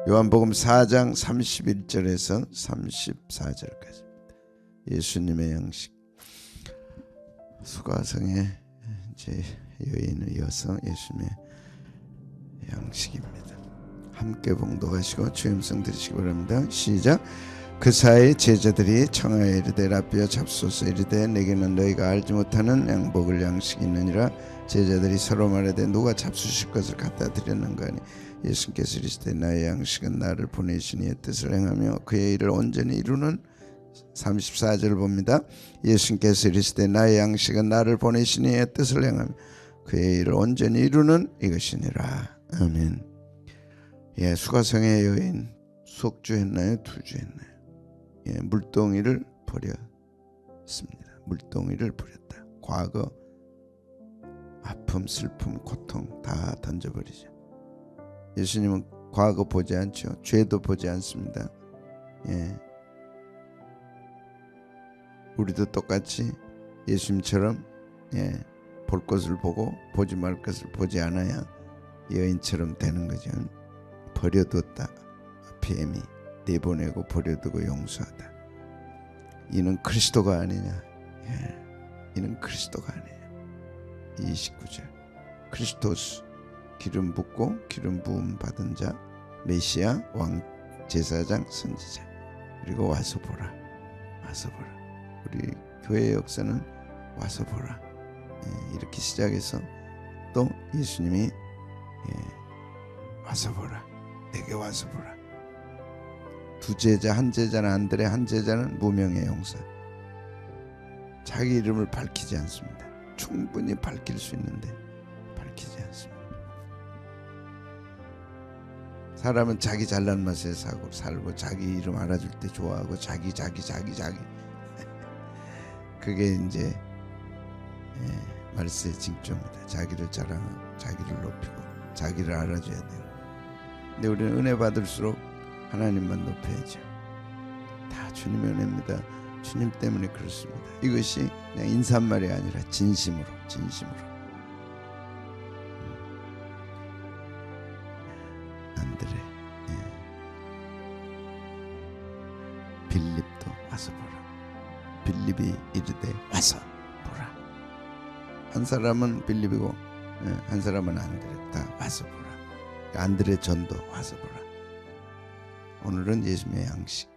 요한복음 4장 31절에서 34절까지 예수님의 양식. 수가성의 이제 여인을 이어서 예수님의 양식입니다. 함께 봉독하시고 주임성 드리시기 바랍니다. 시작. 그 사이 제자들이 청하여 이르되 라삐어 잡소서. 이르되 내게는 너희가 알지 못하는 먹을 양식이 있느니라. 제자들이 서로 말하되 누가 잡수실 것을 갖다 드렸는가 하니 예수께서 이르시되 나의 양식은 나를 보내신 이의 뜻을 행하며 그의 일을 온전히 이루는 34절을 봅니다. 예수께서 이르시되 나의 양식은 나를 보내신 이의 뜻을 행하며 그의 일을 온전히 이루는 이것이니라. 아멘. 예, 수가성의 여인 속주했나요? 투주했나요? 예, 물동이를 버렸습니다. 물동이를 버렸다. 과거 아픔, 슬픔, 고통 다 던져버리죠. 예수님은 과거 보지 않죠. 죄도 보지 않습니다. 예, 우리도 똑같이 예수님처럼 볼 것을 보고 보지 말 것을 보지 않아야 여인처럼 되는 거죠. 버려뒀다. 피엠이 내보내고 버려두고 용서하다. 이는 그리스도가 아니냐. 이는 그리스도가 아니냐. 29절. 크리스토스, 기름 붓고 기름 부음 받은 자, 메시아, 왕, 제사장, 선지자. 그리고 와서 보라. 와서 보라. 우리 교회의 역사는 와서 보라. 이렇게 시작해서 또 예수님이 와서 보라. 내게 와서 보라. 두 제자, 한 제자는 안드레, 한 제자는 무명의 용사. 자기 이름을 밝히지 않습니다. 충분히 밝힐 수 있는데 밝히지 않습니다. 사람은 자기 잘난 맛에 살고 자기 이름 알아줄 때 좋아하고 자기 그게 이제 말세의 징조입니다. 자기를 자랑하고 자기를 높이고 자기를 알아줘야 돼요. 근데 우리는 은혜 받을수록 하나님만 높여야죠. 다 주님의 은혜입니다. 주님 때문에 그렇습니다. 이것이 그냥 인사말이 아니라 진심으로. 안드레, 빌립도 와서 보라. 빌립이 이르되 와서 보라. 한 사람은 빌립이고 한 사람은 안드레. 다 와서 보라. 안드레 전도 와서 보라. 오늘은 예수님의 양식.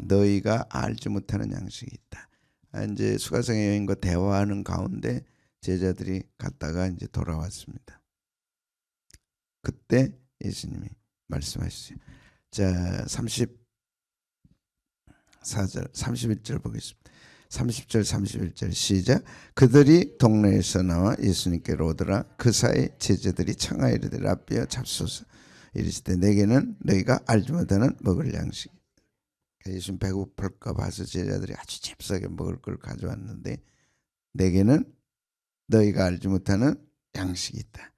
너희가 알지 못하는 양식이 있다. 이제 수가성의 여인과 대화하는 가운데 제자들이 갔다가 이제 돌아왔습니다. 그때 예수님이 말씀하셨어요. 자, 34절, 31절 보겠습니다. 30절, 31절 시작. 그들이 동네에서 나와 예수님께로 오더라. 그 사이 제자들이 청하여 이르되 라삐어 잡소서. 이르시되 내게는 너희가 알지 못하는 먹을 양식. 예수님 배고플까 봐서 제자들이 아주 잽싸게 먹을 걸 가져왔는데 내게는 너희가 알지 못하는 양식이 있다.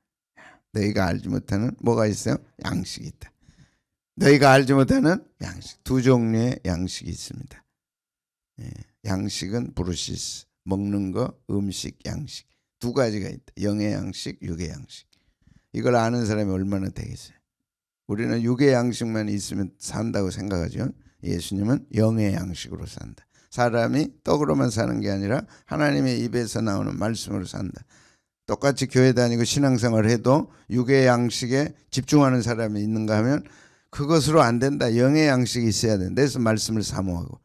너희가 알지 못하는 뭐가 있어요? 양식이 있다. 너희가 알지 못하는 양식. 두 종류의 양식이 있습니다. 양식은 브루시스, 먹는 거, 음식, 양식. 두 가지가 있다. 영의 양식, 육의 양식. 이걸 아는 사람이 얼마나 되겠어요? 우리는 육의 양식만 있으면 산다고 생각하죠. 예수님은 영의 양식으로 산다. 사람이 떡으로만 사는 게 아니라 하나님의 입에서 나오는 말씀으로 산다. 똑같이 교회 다니고 신앙생활을 해도 육의 양식에 집중하는 사람이 있는가 하면 그것으로 안 된다. 영의 양식이 있어야 된다. 그래서 말씀을 사모하고.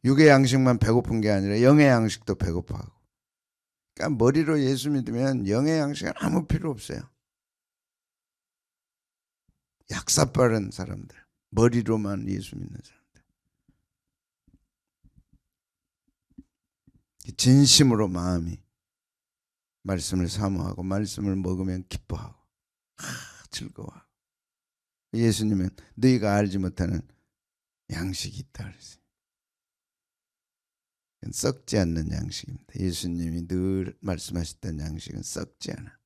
육의 양식만 배고픈 게 아니라 영의 양식도 배고파하고. 그러니까 머리로 예수 믿으면 영의 양식은 아무 필요 없어요. 약사빠른 사람들, 머리로만 예수 믿는 사람들, 진심으로 마음이 말씀을 사모하고 말씀을 먹으면 기뻐하고 즐거워하고. 예수님은 너희가 알지 못하는 양식이 있다 그랬어요. 썩지 않는 양식입니다. 예수님이 늘 말씀하셨던 양식은 썩지 않아.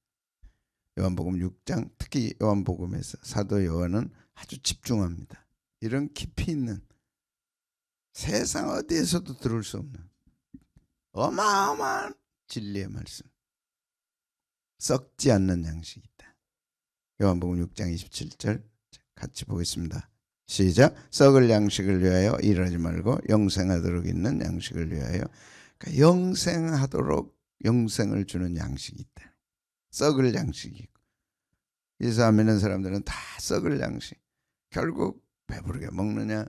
요한복음 6장, 특히 요한복음에서 사도 요한은 아주 집중합니다. 이런 깊이 있는 세상 어디에서도 들을 수 없는 어마어마한 진리의 말씀. 썩지 않는 양식이 있다. 요한복음 6장 27절 같이 보겠습니다. 시작. 썩을 양식을 위하여 일하지 말고 영생하도록 있는 양식을 위하여. 그러니까 영생하도록 영생을 주는 양식이 있다. 썩을 양식이 있고. 예수 안 믿는 사람들은 다 썩을 양식. 결국 배부르게 먹느냐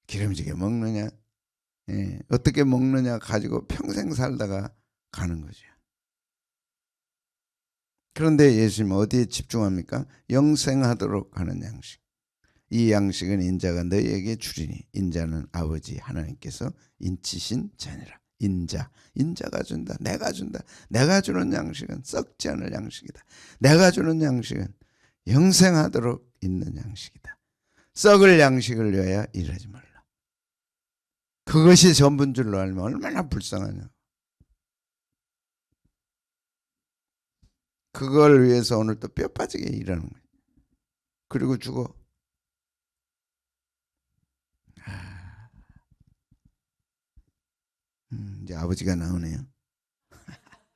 기름지게 먹느냐 어떻게 먹느냐 가지고 평생 살다가 가는 거죠. 그런데 예수님은 어디에 집중합니까? 영생하도록 하는 양식. 이 양식은 인자가 너희에게 주리니 인자는 아버지 하나님께서 인치신 자니라. 인자가 준다. 내가 준다. 내가 주는 양식은 썩지 않을 양식이다. 내가 주는 양식은 영생하도록 있는 양식이다. 썩을 양식을 위하여 일하지 말라. 그것이 전부인 줄로 알면 얼마나 불쌍하냐. 그걸 위해서 오늘 또 뼈 빠지게 일하는 거예요. 그리고 죽어. 이제 아버지가 나오네요.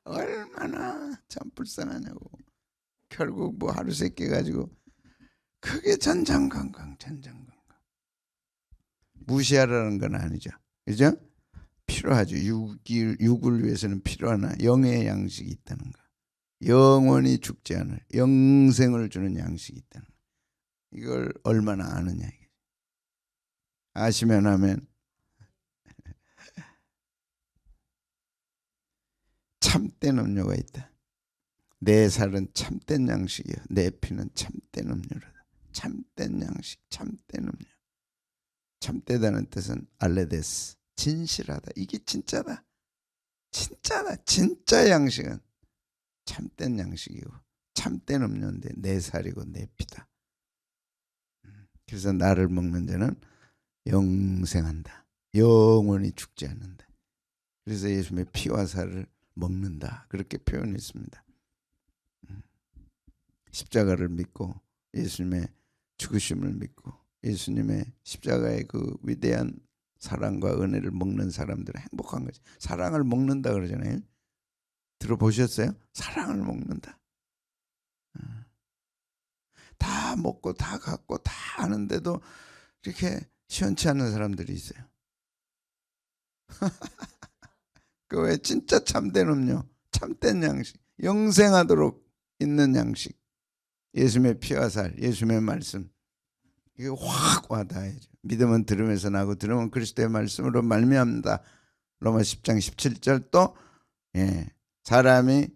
얼마나 참 불쌍하냐고. 결국 뭐 하루 세끼 가지고 그게 전전긍긍. 무시하라는 건 아니죠. 그죠? 필요하죠. 육을 위해서는 필요하나 영의 양식이 있다는 거. 영원히 죽지 않을 영생을 주는 양식이 있다는 거. 이걸 얼마나 아느냐. 아시면 하면. 참된 음료가 있다. 내 살은 참된 양식이야. 내 피는 참된 음료라다. 참된 양식, 참된 음료. 참되다는 뜻은 알레데스, 진실하다. 이게 진짜다. 진짜다. 진짜 양식은 참된 양식이고 참된 음료인데 내 살이고 내 피다. 그래서 나를 먹는 자는 영생한다. 영원히 죽지 않는다. 그래서 예수님의 피와 살을 먹는다. 그렇게 표현했습니다. 십자가를 믿고 예수님의 죽으심을 믿고 예수님의 십자가의 그 위대한 사랑과 은혜를 먹는 사람들은 행복한 거지. 사랑을 먹는다 그러잖아요. 들어보셨어요? 사랑을 먹는다. 다 먹고 다 갖고 다 하는데도 이렇게 시원치 않은 사람들이 있어요. 그 왜 진짜 참된 음료, 참된 양식, 영생하도록 있는 양식, 예수님의 피와 살, 예수님의 말씀, 이게 확 와닿아야죠. 믿음은 들음에서 나고 들음은 그리스도의 말씀으로 말미암다. 로마 10장 17절 또 사람이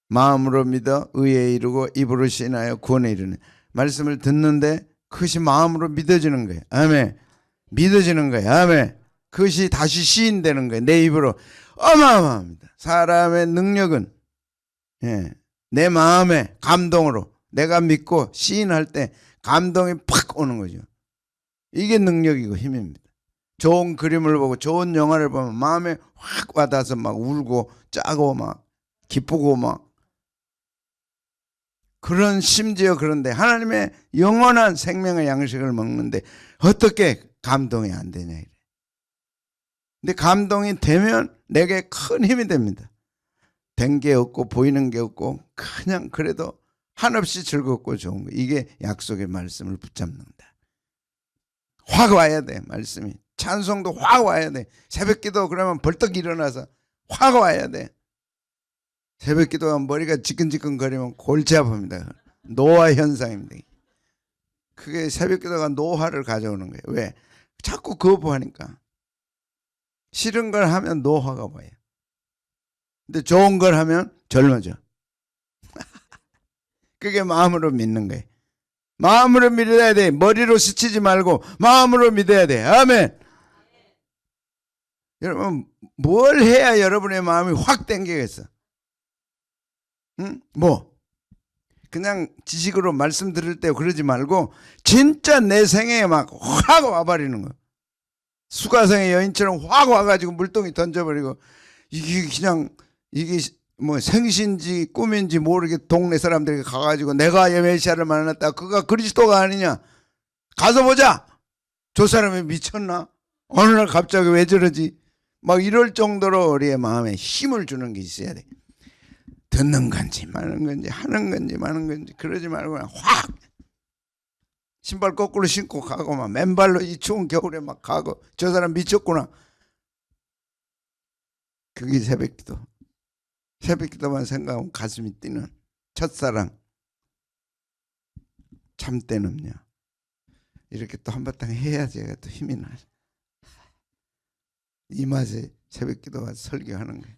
마음으로 믿어 의에 이르고 입으로 시인하여 구원에 이르는 말씀을 듣는데 그것이 마음으로 믿어지는 거예요. 아멘. 믿어지는 거예요. 아멘. 그것이 다시 시인되는 거예요. 내 입으로. 어마어마합니다. 사람의 능력은 내 마음의 감동으로 내가 믿고 시인할 때 감동이 팍 오는 거죠. 이게 능력이고 힘입니다. 좋은 그림을 보고 좋은 영화를 보면 마음에 확 와닿아서 막 울고 짜고 막 기쁘고 막 그런 심지어 그런데 하나님의 영원한 생명의 양식을 먹는데 어떻게 감동이 안 되냐 이래. 근데 감동이 되면 내게 큰 힘이 됩니다. 된 게 없고 보이는 게 없고 그냥 그래도 한없이 즐겁고 좋은 거. 이게 약속의 말씀을 붙잡는다. 확 와야 돼. 말씀이. 찬송도 확 와야 돼. 새벽기도 그러면 벌떡 일어나서 확 와야 돼. 새벽기도가 머리가 지끈지끈거리면 골치 아픕니다. 노화 현상입니다. 그게 새벽기도가 노화를 가져오는 거예요. 왜? 자꾸 거부하니까. 싫은 걸 하면 노화가 와요. 근데 좋은 걸 하면 젊어져. 그게 마음으로 믿는 거예요. 마음으로 믿어야 돼. 머리로 스치지 말고 마음으로 믿어야 돼. 아멘. 여러분 뭘 해야 여러분의 마음이 확 땡기겠어? 응? 뭐? 그냥 지식으로 말씀 들을 때 그러지 말고 진짜 내 생애에 막 확 와버리는 거. 수가성의 여인처럼 확 와가지고 물동이 던져버리고 이게 그냥 이게 뭐 생신지 꿈인지 모르게 동네 사람들이 가가지고 내가 메시아를 만났다. 그가 그리스도가 아니냐. 가서 보자. 저 사람이 미쳤나? 어느 날 갑자기 왜 저러지? 막 이럴 정도로 우리의 마음에 힘을 주는 게 있어야 돼. 듣는 건지 마는 건지 하는 건지 마는 건지 그러지 말고 그냥 확 신발 거꾸로 신고 가고 막 맨발로 이 추운 겨울에 막 가고 저 사람 미쳤구나. 그게 새벽기도. 새벽기도만 생각하면 가슴이 뛰는 첫사랑 참된 음료. 이렇게 또 한바탕 해야지 또 힘이 나. 이 맛에 새벽기도와 설교하는 거예요.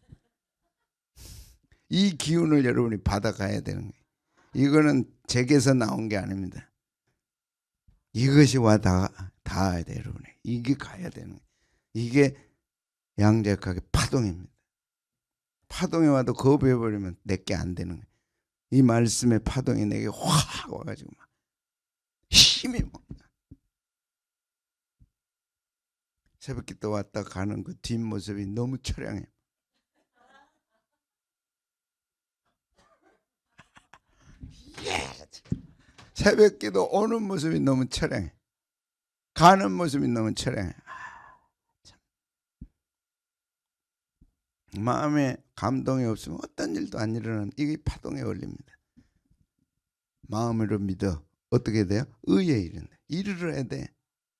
이 기운을 여러분이 받아가야 되는 거예요. 이거는 제게서 나온 게 아닙니다. 이것이 와 닿아야 돼요, 여러분이. 이게 가야 되는 거예요. 이게 양자역학의 파동입니다. 파동이 와도 거부해버리면 내게 안 되는 거예요. 이 말씀의 파동이 내게 확 와가지고 막 힘이 막 새벽기도 왔다 가는 그 뒷모습이 너무 처량해요. 새벽기도 오는 모습이 너무 처량해. 가는 모습이 너무 처량해. 마음에 감동이 없으면 어떤 일도 안 일어나는 이게 파동에 걸립니다. 마음으로 믿어. 어떻게 돼요? 의에 이른다. 이르러야 돼.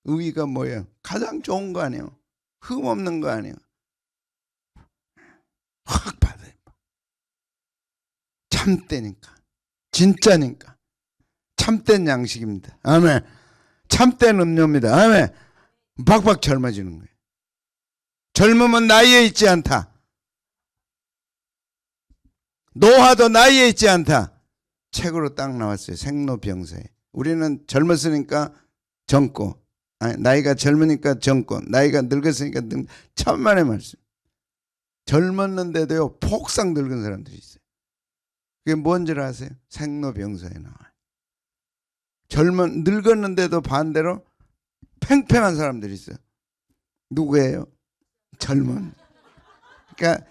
의가 뭐예요? 가장 좋은 거 아니에요? 흠 없는 거 아니에요? 확 받아요. 참되니까. 진짜니까. 참된 양식입니다. 아멘. 참된 음료입니다. 아멘. 박박 젊어지는 거예요. 젊음은 나이에 있지 않다. 노화도 나이에 있지 않다. 책으로 딱 나왔어요. 생로병사에. 우리는 젊었으니까 젊고, 나이가 젊으니까 젊고, 나이가 늙었으니까 천만의 말씀. 젊었는데도요 폭삭 늙은 사람들이 있어요. 그게 뭔지 아세요? 생로병사에 나와요. 늙었는데도 반대로 팽팽한 사람들이 있어요. 누구예요? 젊은. 그러니까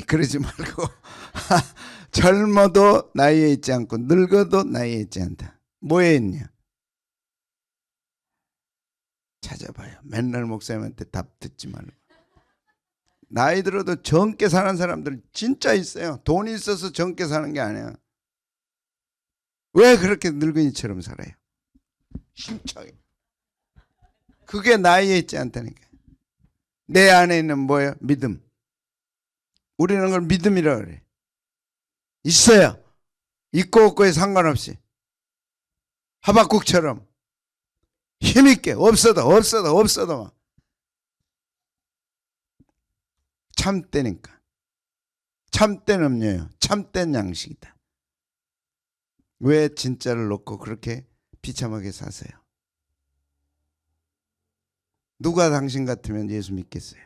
그러지 말고 젊어도 나이에 있지 않고 늙어도 나이에 있지 않다. 뭐에 있냐? 찾아봐요. 맨날 목사님한테 답 듣지 말고. 나이 들어도 젊게 사는 사람들 진짜 있어요. 돈이 있어서 젊게 사는 게 아니야. 왜 그렇게 늙은이처럼 살아요? 심차게. 그게 나이에 있지 않다니까. 내 안에 있는 뭐예요? 믿음. 우리는 그걸 믿음이라고 그래. 있어요. 있고 없고에 상관없이. 하박국처럼 힘있게 없어도 막. 참되니까. 참된 음료예요. 참된 양식이다. 왜 진짜를 놓고 그렇게 비참하게 사세요? 누가 당신 같으면 예수 믿겠어요?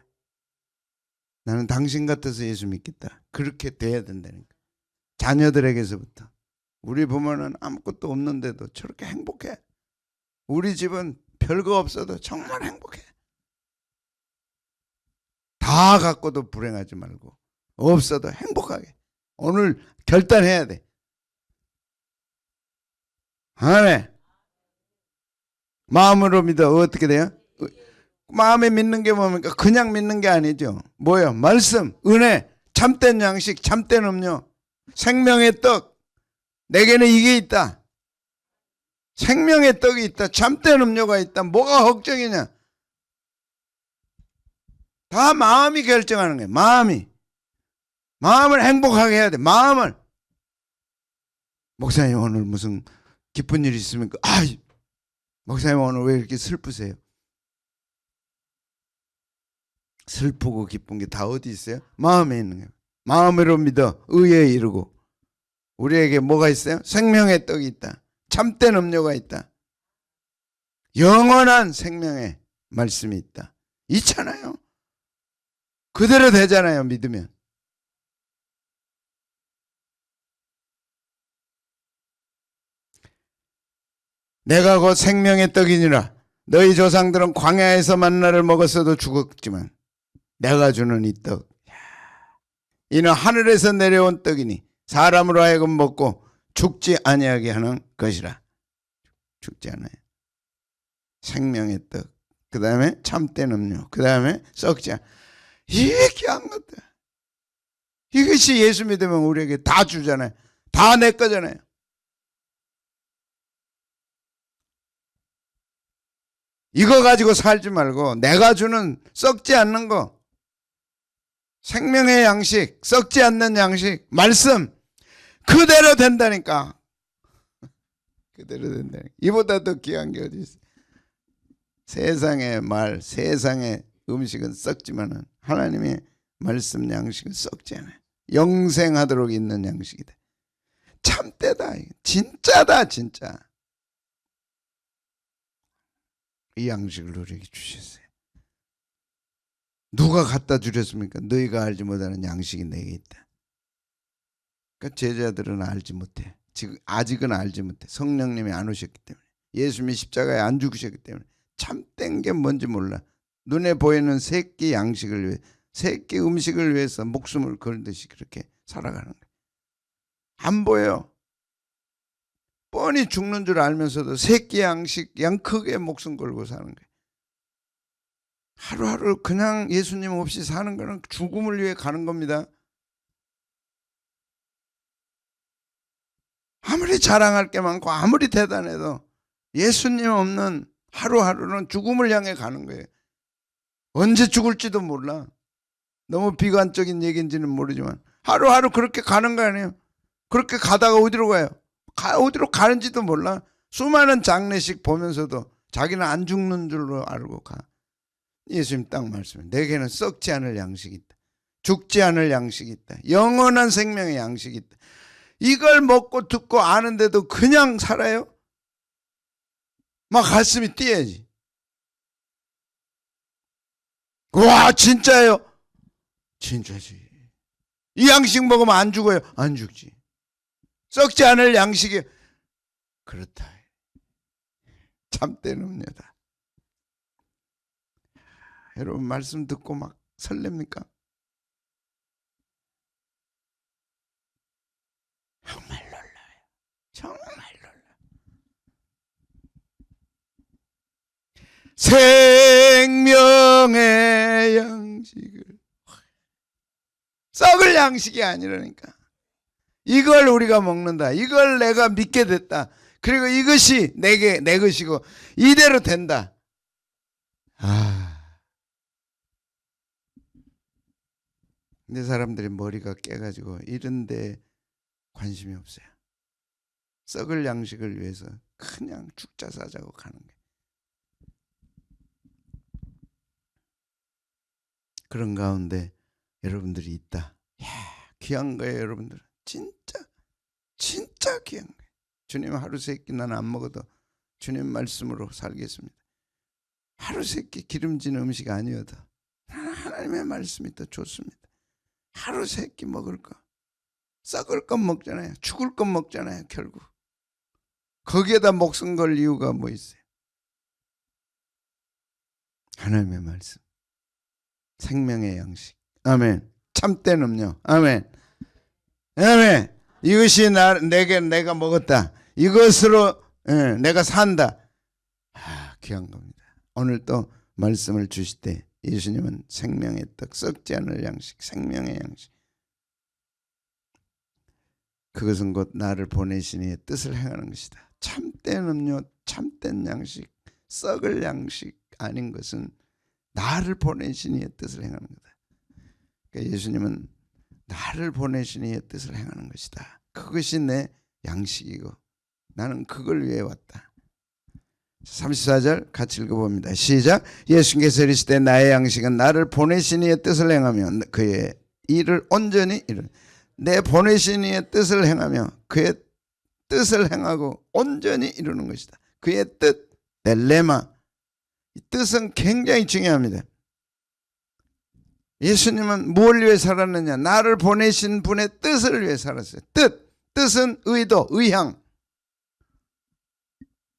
나는 당신 같아서 예수 믿겠다. 그렇게 돼야 된다니까. 자녀들에게서부터. 우리 부모는 아무것도 없는데도 저렇게 행복해. 우리 집은 별거 없어도 정말 행복해. 다 갖고도 불행하지 말고 없어도 행복하게. 오늘 결단해야 돼. 아멘. 마음으로 믿어. 어떻게 돼요? 마음에 믿는 게 뭡니까? 그냥 믿는 게 아니죠. 뭐예요? 말씀, 은혜, 참된 양식, 참된 음료, 생명의 떡. 내게는 이게 있다. 생명의 떡이 있다. 참된 음료가 있다. 뭐가 걱정이냐? 다 마음이 결정하는 거예요. 마음을 행복하게 해야 돼. 마음을. 목사님 오늘 무슨 기쁜 일이 있습니까? 목사님 오늘 왜 이렇게 슬프세요? 슬프고 기쁜 게 다 어디 있어요? 마음에 있는 거예요. 마음으로 믿어 의에 이르고. 우리에게 뭐가 있어요? 생명의 떡이 있다. 참된 음료가 있다. 영원한 생명의 말씀이 있다. 있잖아요. 그대로 되잖아요. 믿으면. 내가 곧 생명의 떡이니라. 너희 조상들은 광야에서 만나를 먹었어도 죽었지만 내가 주는 이 떡, 이는 하늘에서 내려온 떡이니 사람으로 하여금 먹고 죽지 아니하게 하는 것이라. 죽지 않아요. 생명의 떡, 그 다음에 참된 음료, 그 다음에 썩지 않아. 이게 귀한 것들. 이것이 예수 믿으면 우리에게 다 주잖아요. 다 내 거잖아요. 이거 가지고 살지 말고 내가 주는 썩지 않는 거, 생명의 양식, 썩지 않는 양식, 말씀 그대로 된다니까. 그대로 된다니까. 이보다 더 귀한 게 어디 있어요. 세상의 말, 세상의 음식은 썩지만은 하나님의 말씀 양식은 썩지 않아요. 영생하도록 있는 양식이다. 참되다. 진짜다 진짜. 이 양식을 우리에게 주셨어요. 누가 갖다 주렸습니까? 너희가 알지 못하는 양식이 내게 있다. 그러니까 제자들은 알지 못해. 지금 아직은 알지 못해. 성령님이 안 오셨기 때문에, 예수님이 십자가에 안 죽으셨기 때문에 참된 게 뭔지 몰라. 눈에 보이는 새끼 양식을 위해, 새끼 음식을 위해서 목숨을 걸듯이 그렇게 살아가는 거예요. 안 보여. 뻔히 죽는 줄 알면서도 새끼 양식 양 크게 목숨 걸고 사는 거예요. 하루하루 그냥 예수님 없이 사는 거는 죽음을 위해 가는 겁니다. 아무리 자랑할 게 많고 아무리 대단해도 예수님 없는 하루하루는 죽음을 향해 가는 거예요. 언제 죽을지도 몰라. 너무 비관적인 얘기인지는 모르지만 하루하루 그렇게 가는 거 아니에요. 그렇게 가다가 어디로 가요? 어디로 가는지도 몰라. 수많은 장례식 보면서도 자기는 안 죽는 줄로 알고 가. 예수님 딱 말씀해. 내게는 썩지 않을 양식이 있다. 죽지 않을 양식이 있다. 영원한 생명의 양식이 있다. 이걸 먹고 듣고 아는데도 그냥 살아요? 막 가슴이 뛰어야지. 와 진짜예요? 진짜지. 이 양식 먹으면 안 죽어요? 안 죽지. 썩지 않을 양식이 그렇다. 참된 음료다. 여러분 말씀 듣고 막 설렙니까? 정말 놀라요. 정말 놀라요. 생명의 양식을, 썩을 양식이 아니라니까. 이걸 우리가 먹는다. 이걸 내가 믿게 됐다. 그리고 이것이 내게 내 것이고 이대로 된다. 근데 사람들이 머리가 깨가지고 이런데 관심이 없어요. 썩을 양식을 위해서 그냥 죽자 사자고 가는 거예요. 그런 가운데 여러분들이 있다. 이야, 귀한 거예요. 여러분들 진짜 귀한 거예요. 주님 하루 세끼 나는 안 먹어도 주님 말씀으로 살겠습니다. 하루 세끼 기름진 음식 아니어도 하나님의 말씀이 더 좋습니다. 하루 세끼 먹을 거, 썩을 것 먹잖아요. 죽을 것 먹잖아요. 결국 거기에다 목숨 걸 이유가 뭐 있어요? 하나님의 말씀, 생명의 양식. 아멘. 참된 음료. 아멘. 아멘. 이것이 내가 먹었다. 이것으로 내가 산다. 귀한 겁니다. 오늘 또 말씀을 주실 때 예수님은 생명의 떡, 썩지 않을 양식, 생명의 양식. 그것은 곧 나를 보내신 이의 뜻을 행하는 것이다. 참된 음료, 참된 양식, 썩을 양식 아닌 것은 나를 보내신 이의 뜻을 행하는 거다. 그러니까 예수님은 나를 보내신 이의 뜻을 행하는 것이다. 그것이 내 양식이고 나는 그걸 위해 왔다. 34절 같이 읽어봅니다. 시작. 예수께서 이르시되 나의 양식은 나를 보내신 이의 뜻을 행하며 그의 일을 온전히 이루는, 내 보내신 이의 뜻을 행하며 그의 뜻을 행하고 온전히 이루는 것이다. 그의 뜻, 벨레마. 이 뜻은 굉장히 중요합니다. 예수님은 뭘 위해 살았느냐? 나를 보내신 분의 뜻을 위해 살았어요. 뜻은 의도, 의향.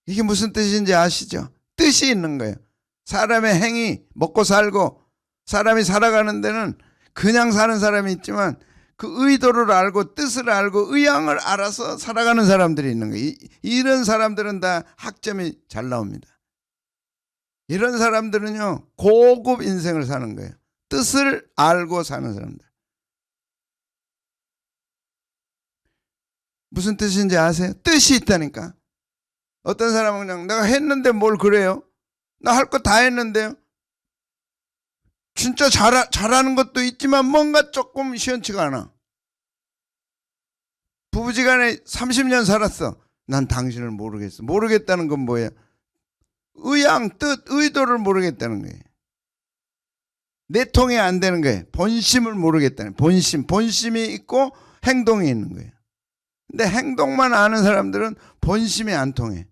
이게 무슨 뜻인지 아시죠? 뜻이 있는 거예요. 사람의 행위, 먹고 살고 사람이 살아가는 데는 그냥 사는 사람이 있지만 그 의도를 알고 뜻을 알고 의향을 알아서 살아가는 사람들이 있는 거예요. 이런 사람들은 다 학점이 잘 나옵니다. 이런 사람들은요 고급 인생을 사는 거예요. 뜻을 알고 사는 사람들. 무슨 뜻인지 아세요? 뜻이 있다니까. 어떤 사람은 그냥 내가 했는데 뭘 그래요? 나 할 거 다 했는데요. 진짜 잘하는 것도 있지만 뭔가 조금 시원치가 않아. 부부지간에 30년 살았어. 난 당신을 모르겠어. 모르겠다는 건 뭐예요? 의향, 뜻, 의도를 모르겠다는 거예요. 내통이 안 되는 거예요. 본심을 모르겠다는 거예요. 본심이 있고 행동이 있는 거예요. 근데 행동만 아는 사람들은 본심이 안 통해.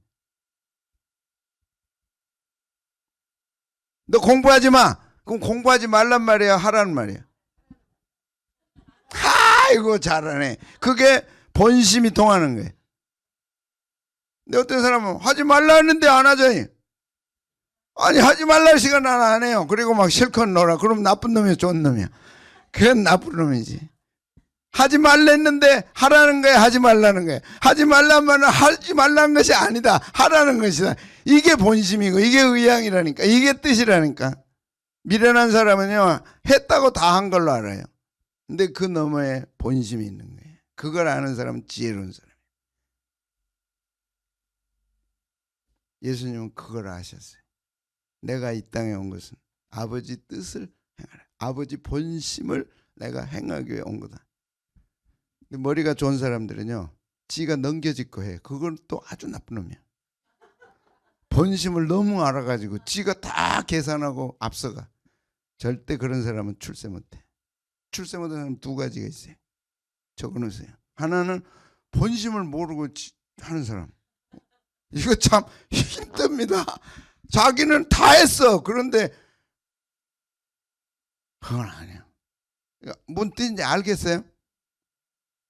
너 공부하지 마. 그럼 공부하지 말란 말이야, 하라는 말이야. 아이고 잘하네. 그게 본심이 통하는 거예요. 근데 어떤 사람은 하지 말라 했는데 안 하잖니. 아니 하지 말라 시간 안 해요. 그리고 막 실컷 놀아. 그럼 나쁜 놈이야, 좋은 놈이야? 그건 나쁜 놈이지. 하지 말라 했는데 하라는 거야, 하지 말라는 거야? 하지 말라면 하지 말라는 것이 아니다, 하라는 것이다. 이게 본심이고 이게 의향이라니까. 이게 뜻이라니까. 미련한 사람은요, 했다고 다 한 걸로 알아요. 근데 그 너머에 본심이 있는 거예요. 그걸 아는 사람은 지혜로운 사람이에요. 예수님은 그걸 아셨어요. 내가 이 땅에 온 것은 아버지 뜻을 행하라. 아버지 본심을 내가 행하기 위해 온 거다. 근데 머리가 좋은 사람들은요, 지가 넘겨짓고 해. 그건 또 아주 나쁜 놈이야. 본심을 너무 알아가지고 지가 다 계산하고 앞서가. 절대 그런 사람은 출세 못해. 출세 못하는 사람은 두 가지가 있어요. 적어놓으세요. 하나는 본심을 모르고 하는 사람. 이거 참 힘듭니다. 자기는 다 했어. 그런데 그건 아니야. 뭔 뜻인지 알겠어요?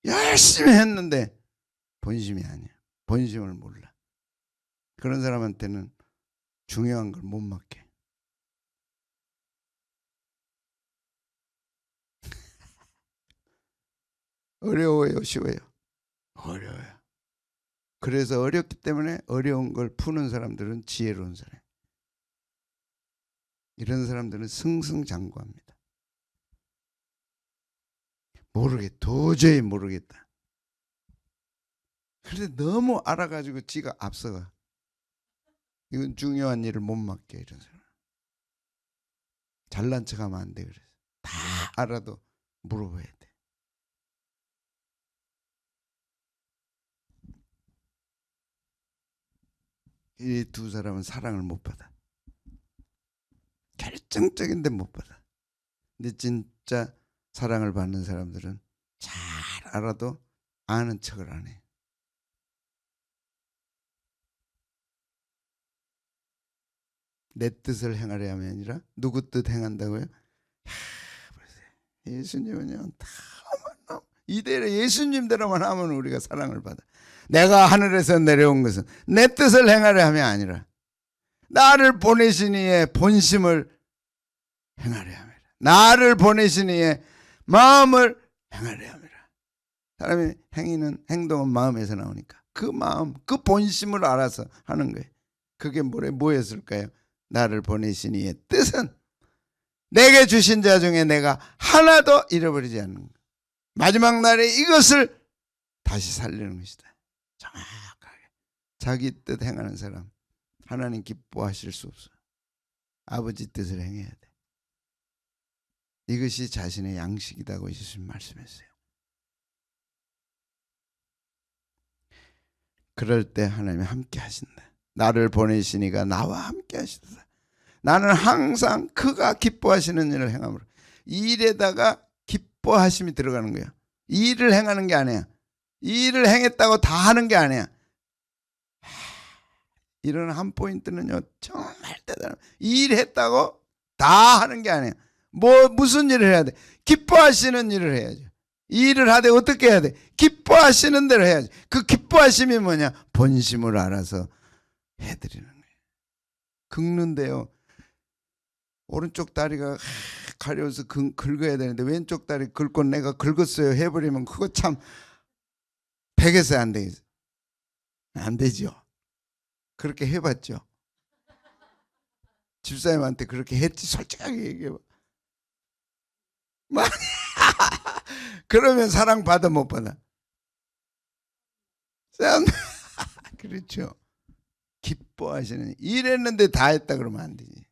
열심히 했는데 본심이 아니야. 본심을 몰라. 그런 사람한테는 중요한 걸 못 맡겨. 어려워요, 쉬워요? 어려워요. 그래서 어렵기 때문에 어려운 걸 푸는 사람들은 지혜로운 사람. 이런 사람들은 승승장구합니다. 도저히 모르겠다. 그런데 너무 알아가지고 지가 앞서가. 이건 중요한 일을 못 맡겨. 이런 사람. 잘난 척하면 안 돼. 그래서 다 알아도 물어봐야 돼. 이 두 사람은 사랑을 못 받아. 결정적인데 못 받아. 근데 진짜 사랑을 받는 사람들은 잘 알아도 아는 척을 안 해. 내 뜻을 행하려 함이 아니라 누구 뜻 행한다고요? 예수님은요, 다 이대로 예수님대로만 하면 우리가 사랑을 받아. 내가 하늘에서 내려온 것은 내 뜻을 행하려 함이 아니라 나를 보내신 이의 본심을 행하려 함이라. 나를 보내신 이의 마음을 행하려 함이라. 사람이 행동은 마음에서 나오니까 그 마음, 그 본심을 알아서 하는 거예요. 그게 뭐였을까요? 나를 보내신 이의 뜻은 내게 주신 자 중에 내가 하나도 잃어버리지 않는 것. 마지막 날에 이것을 다시 살리는 것이다. 정확하게 자기 뜻 행하는 사람 하나님 기뻐하실 수 없어요. 아버지 뜻을 행해야 돼. 이것이 자신의 양식이라고 예수님 말씀했어요. 그럴 때 하나님이 함께 하신다. 나를 보내시니가 나와 함께 하시다. 나는 항상 그가 기뻐하시는 일을 행함으로. 이 일에다가 기뻐하심이 들어가는 거야. 이 일을 행하는 게 아니야. 이 일을 행했다고 다 하는 게 아니야. 이런 한 포인트는요, 정말 대단해. 이 일 했다고 다 하는 게 아니야. 무슨 일을 해야 돼? 기뻐하시는 일을 해야죠. 이 일을 하되 어떻게 해야 돼? 기뻐하시는 대로 해야지. 그 기뻐하심이 뭐냐? 본심을 알아서 해드리는 거예요. 긁는데요, 오른쪽 다리가 가려워서 긁어야 되는데 왼쪽 다리 긁고 내가 긁었어요 해버리면 그거 참 되겠어요, 안 되겠어요? 안 되죠. 그렇게 해봤죠. 집사님한테 그렇게 했지, 솔직하게 얘기해봐. 그러면 사랑 받아 못 받아? 사람들 그렇죠. 기뻐하시는 일했는데 다 했다 그러면 안 되지.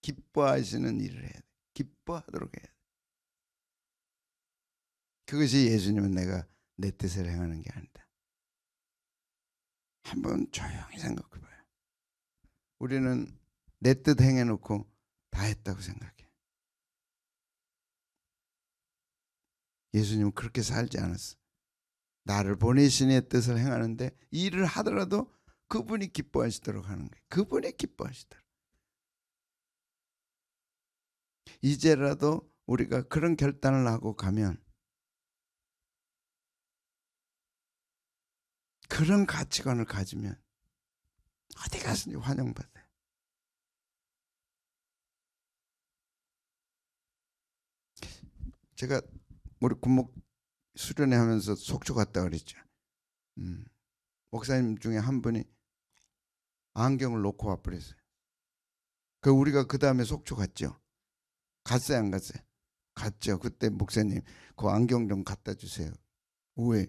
기뻐하시는 일을 해야 돼. 기뻐하도록 해야 돼. 그것이 예수님은 내가 내 뜻을 행하는 게 아니다. 한번 조용히 생각해봐요. 우리는 내 뜻 행해놓고 다 했다고 생각해. 예수님은 그렇게 살지 않았어. 나를 보내신의 뜻을 행하는데 일을 하더라도 그분이 기뻐하시도록 하는 거예요. 그분이 기뻐하시도록. 이제라도 우리가 그런 결단을 하고 가면, 그런 가치관을 가지면 어디 가서든지 환영받아요. 제가 우리 군목 수련회 하면서 속초 갔다 그랬죠. 목사님 중에 한 분이 안경을 놓고 와버렸어요. 그 우리가 그 다음에 속초 갔죠. 갔어요, 안 갔어요? 갔죠. 그때 목사님 그 안경 좀 갖다 주세요. 왜?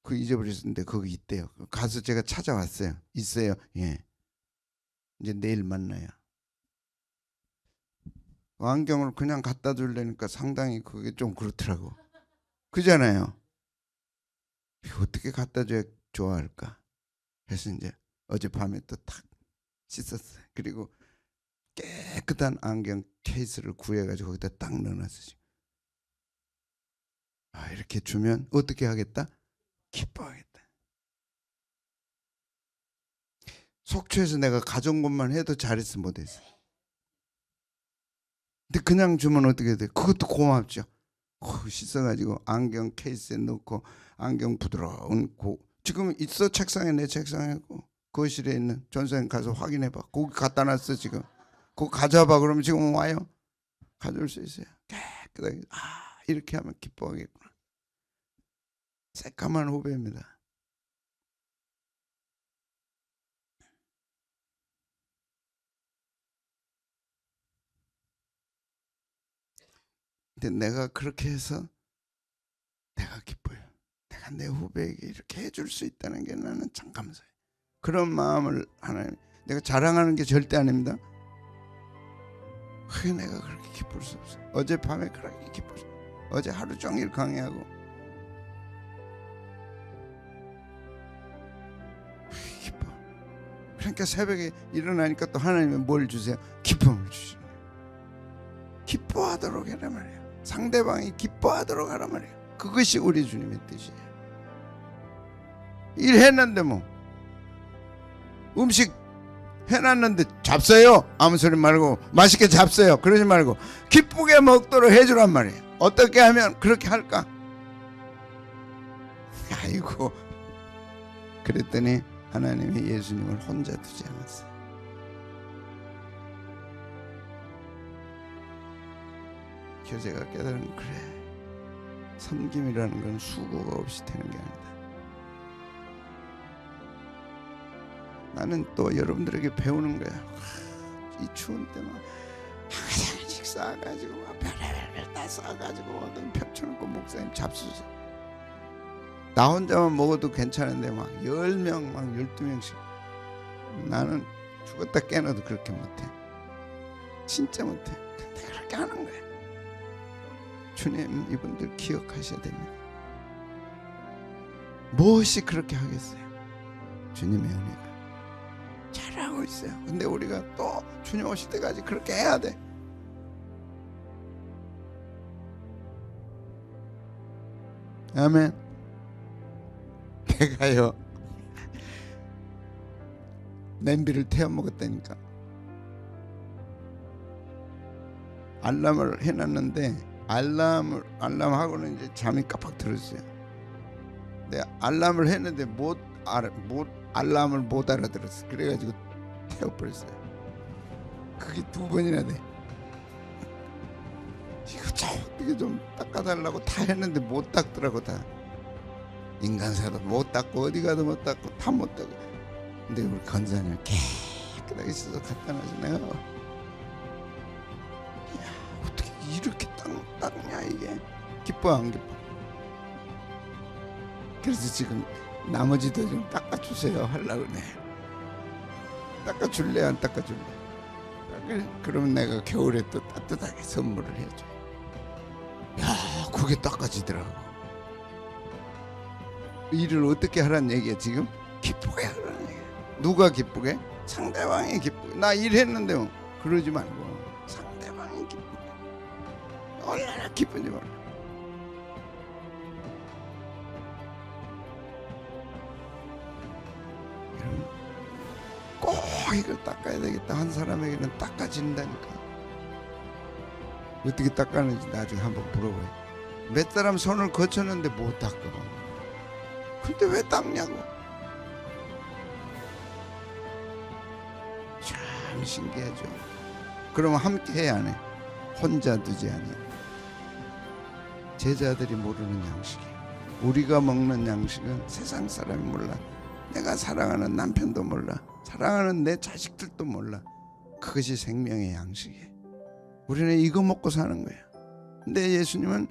그 잊어버렸는데 거기 있대요. 가서 제가 찾아왔어요. 있어요. 예. 이제 내일 만나요. 안경을 그냥 갖다 주려니까 상당히 그게 좀 그렇더라고. 그잖아요. 어떻게 갖다 줘야 좋아할까? 그래서 이제 어젯밤에 또 탁 씻었어요. 그리고 깨끗한 안경 케이스를 구해가지고 거기다 딱 넣어놨어요. 아, 이렇게 주면 어떻게 하겠다? 기뻐하겠다. 속초에서 내가 가져온 것만 해도 잘했어 못했어. 근데 그냥 주면 어떻게 돼? 그것도 고맙죠. 씻어가지고 안경 케이스에 넣고 안경 부드러운 지금 있어. 책상에, 내 책상에 거실에 있는 전선생 가서 확인해봐. 거기 갖다 놨어. 지금 그거 가져와봐. 그러면 지금 와요. 가져올 수 있어요. 깨끗하게. 아, 이렇게 하면 기뻐하겠구나. 새까만 후배입니다. 근데 내가 그렇게 해서 내가 기뻐요. 내가 내 후배에게 이렇게 해줄 수 있다는 게 나는 참 감사해. 그런 마음을 하나님, 내가 자랑하는 게 절대 아닙니다. 왜 내가 그렇게 기쁠 수 없어? 어젯밤에 그렇게 기쁠 수 없어. 어제 하루 종일 강의하고 기뻐. 그러니까 새벽에 일어나니까 또 하나님이 뭘 주세요? 기쁨을 주시는 거예요. 기뻐하도록 해라 말이에요. 상대방이 기뻐하도록 하라 말이에요. 그것이 우리 주님의 뜻이에요. 일했는데 뭐 음식 해놨는데 잡숴요. 아무 소리 말고 맛있게 잡숴요. 그러지 말고 기쁘게 먹도록 해주란 말이에요. 어떻게 하면 그렇게 할까? 아이고, 그랬더니 하나님이 예수님을 혼자 두지 않았어요. 그래서 제가 깨달은 건 그래, 섬김이라는 건 수고가 없이 되는 게 아니다. 나는 또 여러분들에게 배우는 거야. 이 추운 때만 항상씩 싸가지고 막 별의별 다 싸가지고 어떤 펼쳐놓고 목사님 잡수세요. 나 혼자만 먹어도 괜찮은데 막 10명 막 12명씩. 나는 죽었다 깨어나도 그렇게 못해. 진짜 못해. 근데 그렇게 하는 거야. 주님, 이분들 기억하셔야 됩니다. 무엇이 그렇게 하겠어요? 주님의 은혜가 잘하고 있어요. 근데 우리가 또 주님 오실 때까지 그렇게 해야 돼. 아멘. 내가요 냄비를 태워 먹었다니까. 알람을 해놨는데 알람하고는 이제 잠이 깜빡 들었어요. 근데 알람을 했는데 알람을 못 알아들었어. 그래가지고 태워버렸어요. 그게 2번이나 돼. 이거 좀 닦아달라고 다 했는데 못 닦더라고. 다 인간사도 못 닦고 어디 가도 못 닦고 다 못 닦고. 근데 우리 권사님 깨끗하게 있어서 갖다 놔서 내가 어떻게 이렇게 닦냐. 이게 기뻐 안 기뻐? 그래서 지금 나머지도 좀 닦아주세요 하려고 그래. 닦아줄래 안 닦아줄래? 그러면 내가 겨울에 또 따뜻하게 선물을 해줘. 야, 그게 닦아지더라고. 일을 어떻게 하라는 얘기야 지금? 기쁘게 하라는 얘기야. 누가 기쁘게? 상대방이 기쁘게. 나 일했는데 뭐. 그러지 말고 상대방이 기쁘게. 얼마나 기쁜지 몰라. 꼭 이걸 닦아야 되겠다. 한 사람에게는 닦아진다니까. 어떻게 닦았는지 나중에 한번 물어봐요. 몇 사람 손을 거쳤는데 못 닦아. 근데 왜 닦냐고. 참 신기하죠. 그러면 함께 해야 하네. 혼자 두지 아니. 제자들이 모르는 양식이에요. 우리가 먹는 양식은 세상 사람이 몰라. 내가 사랑하는 남편도 몰라. 사랑하는 내 자식들도 몰라. 그것이 생명의 양식이에요. 우리는 이거 먹고 사는 거예요. 근데 예수님은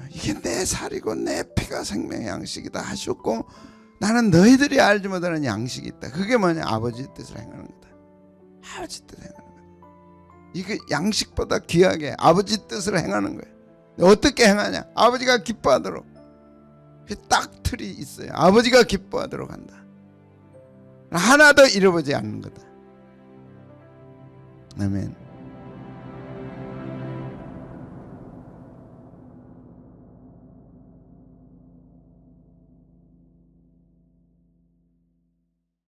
이게 내 살이고 내 피가 생명의 양식이다 하셨고, 나는 너희들이 알지 못하는 양식이 있다. 그게 뭐냐? 아버지 뜻을 행하는 거다. 아버지 뜻을 행하는 거다. 이게 양식보다 귀하게 아버지 뜻을 행하는 거예요. 어떻게 행하냐? 아버지가 기뻐하도록. 딱 틀이 있어요. 아버지가 기뻐하도록 한다. 하나도 잃어보지 않는 거다. 아멘.